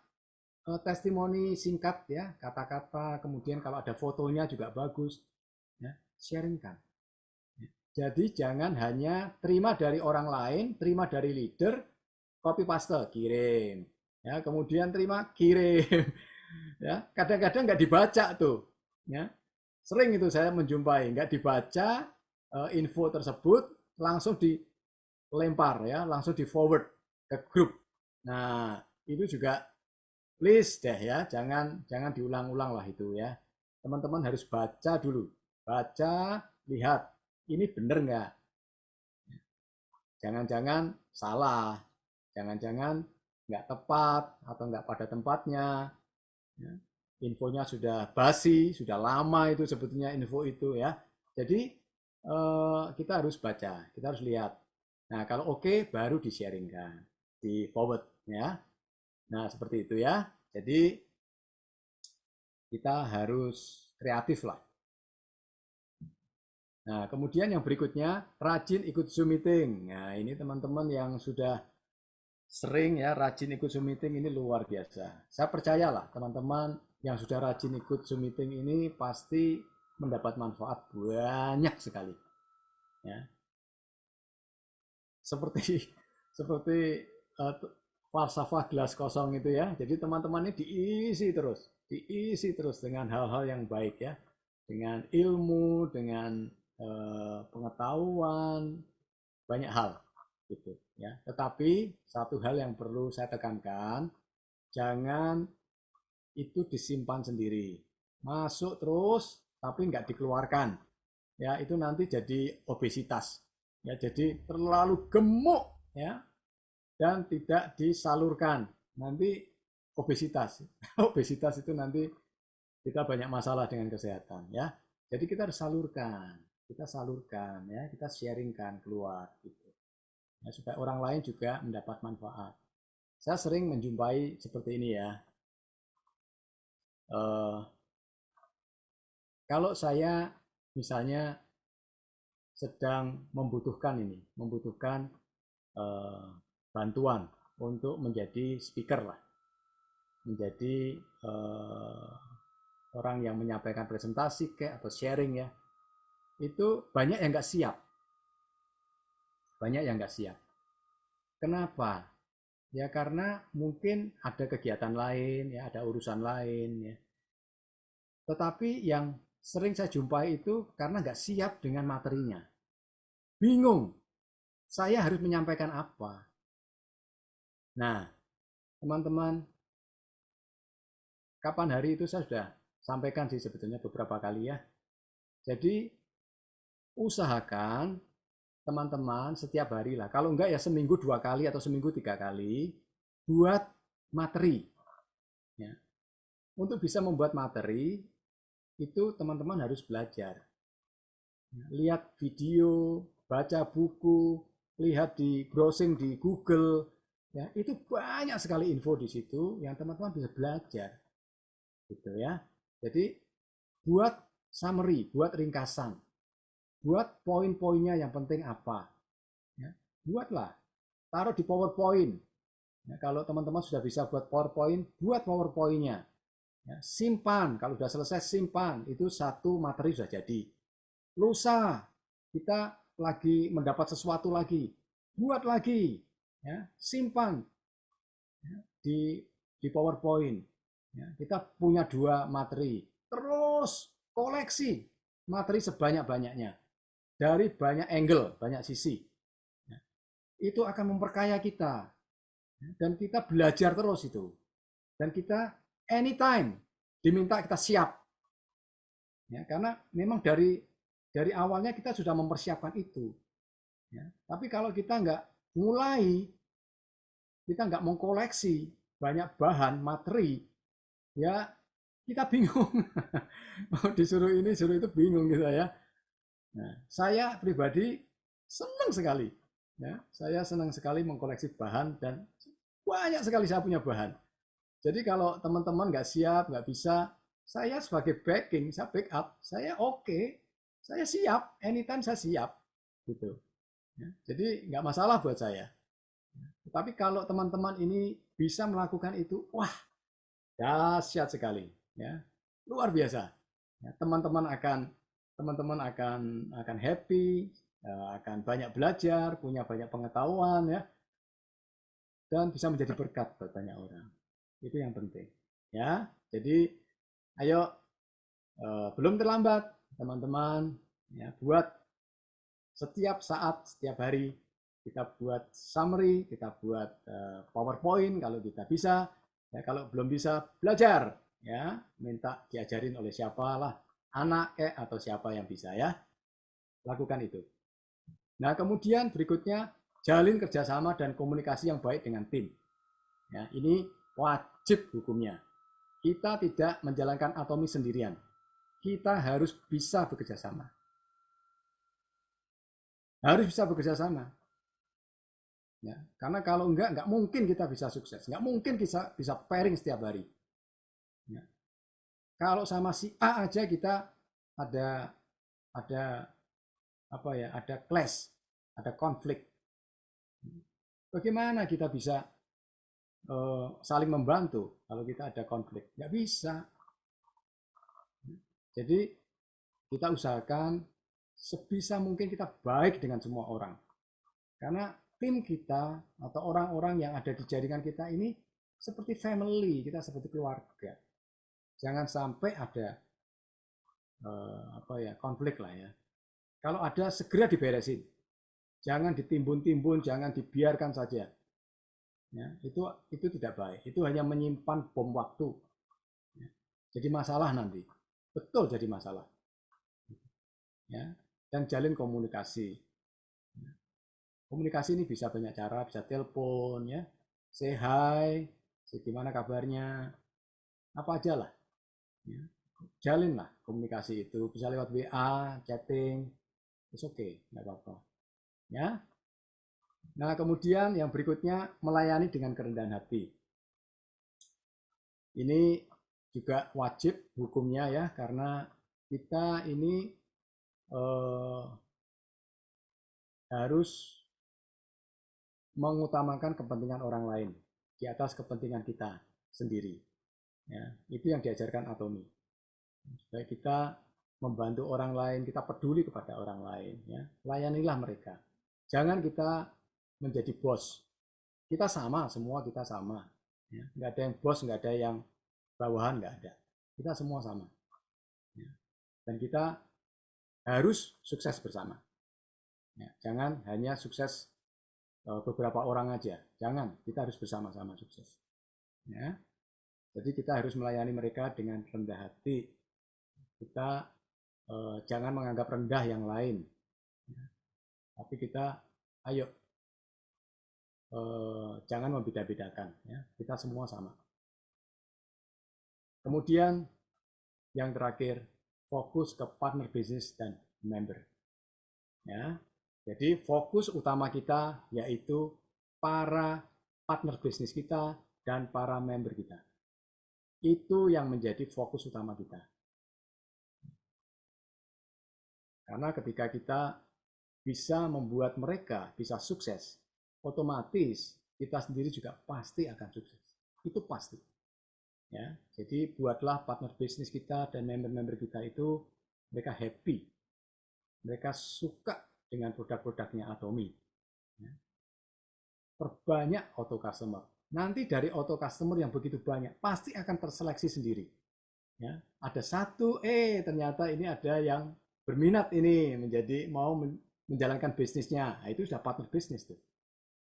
testimoni singkat ya, kata-kata, kemudian kalau ada fotonya juga bagus, ya, sharingkan. Jadi jangan hanya terima dari orang lain, terima dari leader, copy paste, kirim. Ya, kemudian terima, kirim. Ya, kadang-kadang nggak dibaca tuh. Ya, sering itu saya menjumpai nggak dibaca info tersebut langsung dilempar ya, langsung di forward ke grup. Nah, itu juga please deh ya, jangan diulang-ulang lah itu ya. Teman-teman harus baca dulu, baca, lihat ini benar nggak. Jangan-jangan salah, jangan-jangan nggak tepat atau nggak pada tempatnya. Ya. Infonya sudah basi, sudah lama itu sebetulnya info itu ya. Jadi kita harus baca, kita harus lihat. Nah kalau oke baru di-sharingkan, di forward ya. Nah seperti itu ya. Jadi kita harus kreatif lah. Nah kemudian yang berikutnya rajin ikut Zoom meeting. Nah ini teman-teman yang sudah sering ya rajin ikut Zoom meeting ini luar biasa. Saya percayalah teman-teman yang sudah rajin ikut Zoom meeting ini pasti mendapat manfaat banyak sekali. Ya. Seperti seperti falsafah gelas kosong itu ya. Jadi teman-teman ini diisi terus dengan hal-hal yang baik ya. Dengan ilmu, dengan pengetahuan, banyak hal gitu ya. Tetapi satu hal yang perlu saya tekankan, jangan itu disimpan sendiri. Masuk terus tapi nggak dikeluarkan. Ya, itu nanti jadi obesitas. Ya, jadi terlalu gemuk ya dan tidak disalurkan. Nanti obesitas. Obesitas itu nanti kita banyak masalah dengan kesehatan ya. Jadi kita harus salurkan. Kita salurkan ya, kita sharingkan keluar gitu. Ya, supaya orang lain juga mendapat manfaat. Saya sering menjumpai seperti ini ya. Kalau saya misalnya sedang membutuhkan bantuan untuk menjadi speaker lah, menjadi orang yang menyampaikan presentasi kayak atau sharing ya, itu banyak yang nggak siap, banyak yang nggak siap. Kenapa? Ya karena mungkin ada kegiatan lain, ya ada urusan lain, ya. Tetapi yang sering saya jumpai itu karena nggak siap dengan materinya. Bingung, saya harus menyampaikan apa. Nah, teman-teman, kapan hari itu saya sudah sampaikan sih sebetulnya beberapa kali ya. Jadi usahakan teman-teman setiap hari lah. Kalau enggak ya seminggu 2 kali atau seminggu 3 kali buat materi. Ya. Untuk bisa membuat materi itu teman-teman harus belajar. Lihat video, baca buku, lihat di browsing di Google. Ya, itu banyak sekali info di situ yang teman-teman bisa belajar. Gitu ya. Jadi buat summary, buat ringkasan. Buat poin-poinnya yang penting apa. Ya, buatlah, taruh di PowerPoint. Ya, kalau teman-teman sudah bisa buat PowerPoint, buat PowerPoint-nya. Ya, simpan, kalau sudah selesai simpan, itu satu materi sudah jadi. Lusa, kita lagi mendapat sesuatu lagi, buat lagi, ya, simpan ya, di PowerPoint. Ya, kita punya 2 materi, terus koleksi materi sebanyak-banyaknya dari banyak angle, banyak sisi. Ya, itu akan memperkaya kita dan kita belajar terus itu. Dan kita anytime diminta kita siap. Ya, karena memang dari awalnya kita sudah mempersiapkan itu. Ya, tapi kalau kita nggak mulai, kita nggak mengkoleksi banyak bahan materi, ya kita bingung. Mau disuruh ini, suruh itu bingung gitu ya. Nah, saya pribadi senang sekali. Ya, saya senang sekali mengkoleksi bahan dan banyak sekali saya punya bahan. Jadi kalau teman-teman nggak siap, nggak bisa, saya sebagai backing, saya backup, saya oke, saya siap, anytime saya siap, gitu. Ya, jadi nggak masalah buat saya. Tapi kalau teman-teman ini bisa melakukan itu, wah dahsyat sekali, ya luar biasa. Ya, teman-teman akan happy, akan banyak belajar, punya banyak pengetahuan, ya, dan bisa menjadi berkat buat banyak orang. Itu yang penting. Ya, jadi ayo belum terlambat teman-teman ya buat setiap saat, setiap hari kita buat summary, kita buat PowerPoint kalau kita bisa. Ya, kalau belum bisa belajar ya, minta diajarin oleh siapa lah, anak atau siapa yang bisa ya. Lakukan itu. Nah, kemudian berikutnya jalin kerjasama dan komunikasi yang baik dengan tim. Ya, ini wajib hukumnya. Kita tidak menjalankan atomi sendirian. Kita harus bisa bekerja sama. Harus bisa bekerja sama. Ya, karena kalau enggak mungkin kita bisa sukses. Enggak mungkin kita bisa pairing setiap hari. Ya. Kalau sama si A aja kita ada apa ya, ada clash, ada konflik. Bagaimana kita bisa saling membantu kalau kita ada konflik? Enggak bisa. Jadi kita usahakan sebisa mungkin kita baik dengan semua orang. Karena tim kita atau orang-orang yang ada di jaringan kita ini seperti family, kita seperti keluarga. Jangan sampai ada konflik lah ya. Kalau ada segera diberesin. Jangan ditimbun-timbun, jangan dibiarkan saja. Ya, itu tidak baik. Itu hanya menyimpan bom waktu. Ya, jadi masalah nanti. Betul jadi masalah. Ya, dan jalin komunikasi. Komunikasi ini bisa banyak cara, bisa telepon ya, say hi, gimana kabarnya, apa aja lah. Ya. Jalinlah komunikasi itu, bisa lewat WA, chatting, it's okay, nggak apa-apa. Ya. Nah kemudian yang berikutnya melayani dengan kerendahan hati. Ini juga wajib hukumnya ya, karena kita ini harus mengutamakan kepentingan orang lain di atas kepentingan kita sendiri. Ya, itu yang diajarkan Atomi. Supaya kita membantu orang lain, kita peduli kepada orang lain. Ya, layanilah mereka. Jangan kita menjadi bos. Kita sama, semua kita sama. Ya, nggak ada yang bos, nggak ada yang bawahan, nggak ada. Kita semua sama. Ya, dan kita harus sukses bersama. Ya, jangan hanya sukses beberapa orang aja. Jangan, kita harus bersama-sama sukses. Ya. Jadi kita harus melayani mereka dengan rendah hati. Kita jangan menganggap rendah yang lain. Tapi kita, ayo, jangan membeda-bedakan. Ya. Kita semua sama. Kemudian yang terakhir, fokus ke partner bisnis dan member. Ya. Jadi fokus utama kita yaitu para partner bisnis kita dan para member kita. Itu yang menjadi fokus utama kita. Karena ketika kita bisa membuat mereka bisa sukses, otomatis kita sendiri juga pasti akan sukses. Itu pasti. Ya, jadi buatlah partner bisnis kita dan member-member kita itu mereka happy, mereka suka dengan produk-produknya Atomy. Ya. Perbanyak auto customer. Nanti dari auto customer yang begitu banyak pasti akan terseleksi sendiri. Ya, ada satu, ternyata ini ada yang berminat ini menjadi mau menjalankan bisnisnya. Nah, itu sudah partner bisnis tuh.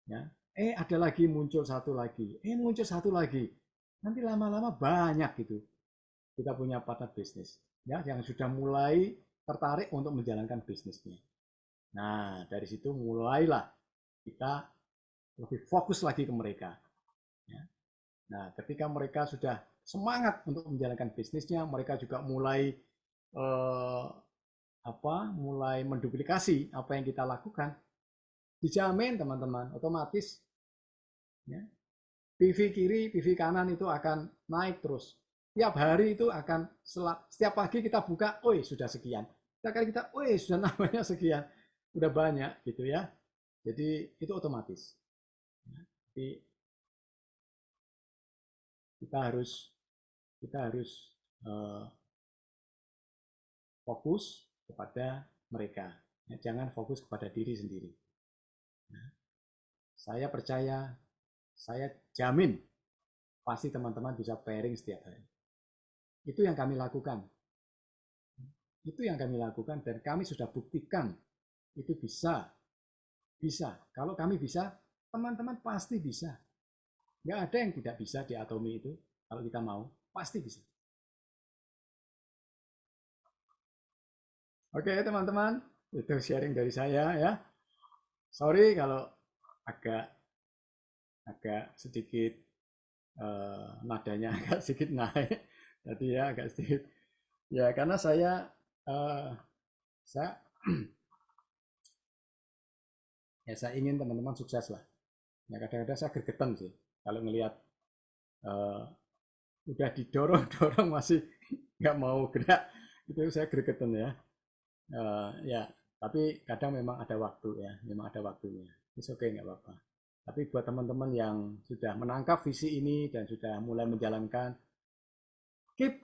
Ya, ada lagi muncul satu lagi, muncul satu lagi. Nanti lama-lama banyak gitu kita punya partner bisnis ya yang sudah mulai tertarik untuk menjalankan bisnisnya. Nah, dari situ mulailah kita lebih fokus lagi ke mereka. Ya. Nah, ketika mereka sudah semangat untuk menjalankan bisnisnya, mereka juga mulai mulai menduplikasi apa yang kita lakukan. Dijamin teman-teman, otomatis ya, PV kiri, PV kanan itu akan naik terus. Tiap hari itu akan, setiap pagi kita buka, sudah sekian. Setiap kali kita, sudah namanya sekian. Udah banyak gitu ya. Jadi itu otomatis. Jadi kita harus fokus kepada mereka. Jangan fokus kepada diri sendiri. Saya percaya, saya jamin pasti teman-teman bisa pairing setiap hari. Itu yang kami lakukan. Itu yang kami lakukan dan kami sudah buktikan itu bisa. Bisa. Kalau kami bisa, teman-teman pasti bisa. Nggak ada yang tidak bisa di Atomy itu. Kalau kita mau, pasti bisa. Oke teman-teman, itu sharing dari saya ya. Sorry kalau agak sedikit nadanya agak sedikit naik. Tadi ya agak sedikit. Ya karena saya ya saya ingin teman-teman sukses lah. Ya kadang-kadang saya gregetan sih kalau ngelihat udah didorong-dorong masih nggak mau gerak, itu saya gregetan ya. Ya tapi kadang memang ada waktu ya, memang ada waktunya. It's okay, nggak apa-apa. Tapi buat teman-teman yang sudah menangkap visi ini dan sudah mulai menjalankan, keep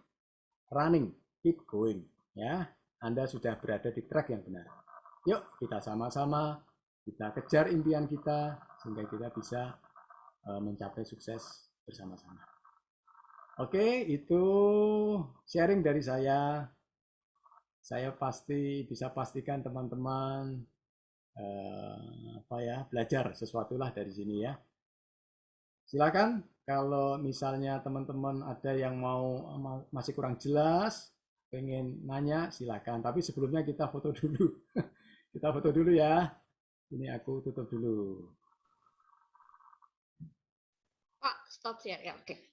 running, keep going ya. Anda sudah berada di track yang benar. Yuk kita sama-sama kita kejar impian kita sehingga kita bisa mencapai sukses bersama-sama. Oke, itu sharing dari saya. Saya pasti bisa pastikan teman-teman belajar sesuatu lah dari sini ya. Silakan kalau misalnya teman-teman ada yang mau masih kurang jelas, pengen nanya silakan. Tapi sebelumnya kita foto dulu. Kita foto dulu ya. Ini aku tutup dulu. Pak, stop share ya. Oke.